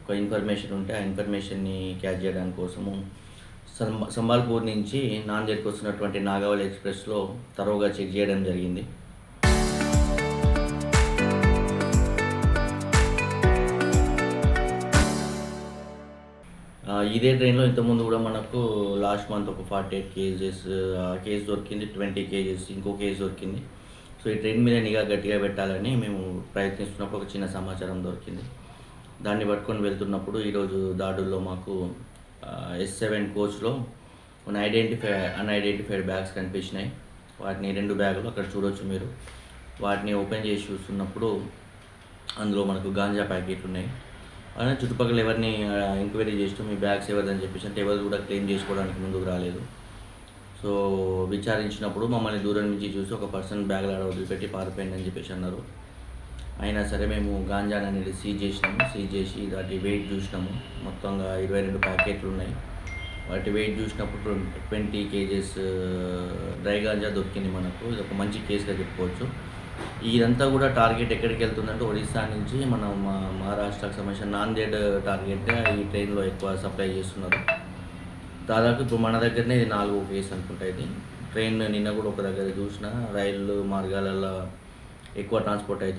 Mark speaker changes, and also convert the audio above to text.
Speaker 1: ఒక ఇన్ఫర్మేషన్ ఉంటే ఆ ఇన్ఫర్మేషన్ని క్యాచ్ చేయడానికి కోసము సంబాల్పూర్ నుంచి నాందేడ్కి వస్తున్నటువంటి నాగావళి ఎక్స్ప్రెస్లో తరోగా చెక్ చేయడం జరిగింది. ఇదే ట్రైన్లో ఇంతకుముందు కూడా మనకు లాస్ట్ మంత్ ఒక 48 కేజెస్ కేసు దొరికింది, 20 కేజెస్ ఇంకో కేసు దొరికింది. సో ఈ ట్రైన్ మీద నిఘా గట్టిగా పెట్టాలని మేము ప్రయత్నిస్తున్నప్పుడు ఒక చిన్న సమాచారం దొరికింది. దాన్ని పట్టుకొని వెళ్తున్నప్పుడు ఈరోజు దాడుల్లో మాకు S7 కోచ్లో అన్ఐడెంటిఫైడ్ బ్యాగ్స్ కనిపించినాయి. వాటిని 2 బ్యాగులు అక్కడ చూడొచ్చు మీరు. వాటిని ఓపెన్ చేసి చూస్తున్నప్పుడు అందులో మనకు గాంజా ప్యాకెట్లు ఉన్నాయి. అయినా చుట్టుపక్కల ఎవరిని ఎంక్వైరీ చేస్తూ మీ బ్యాగ్స్ ఎవరిదని చెప్పేసి అంటే ఎవరు కూడా క్లెయిమ్ చేసుకోవడానికి ముందుకు రాలేదు. సో విచారించినప్పుడు మమ్మల్ని దూరం నుంచి చూసి ఒక పర్సన్ బ్యాగ్లో వదిలిపెట్టి పారిపోయిందని చెప్పేసి అన్నారు. అయినా సరే మేము గాంజా అనేది సీజ్ చేసి వాటి వెయిట్ చూసినాము. మొత్తంగా 22 ప్యాకెట్లు ఉన్నాయి. వాటి వెయిట్ చూసినప్పుడు 20 కేజెస్ డ్రై గాంజా దొరికింది మనకు. ఇది ఒక మంచి కేసుగా చెప్పుకోవచ్చు. ఇదంతా కూడా టార్గెట్ ఎక్కడికి వెళ్తుందంటే ఒడిశా నుంచి మన మహారాష్ట్రకు సంబంధించిన నాందేడ్ టార్గెట్గా ఈ ట్రైన్లో ఎక్కువ సప్లై చేస్తున్నారు. దాదాపు ఇప్పుడు మన దగ్గరనే ఇది 4వ కేసు అనుకుంటా. ఇది ట్రైన్ నిన్న కూడా ఒక దగ్గర చూసిన రైలు మార్గాలలో ఎక్కువ ట్రాన్స్పోర్ట్ అయితే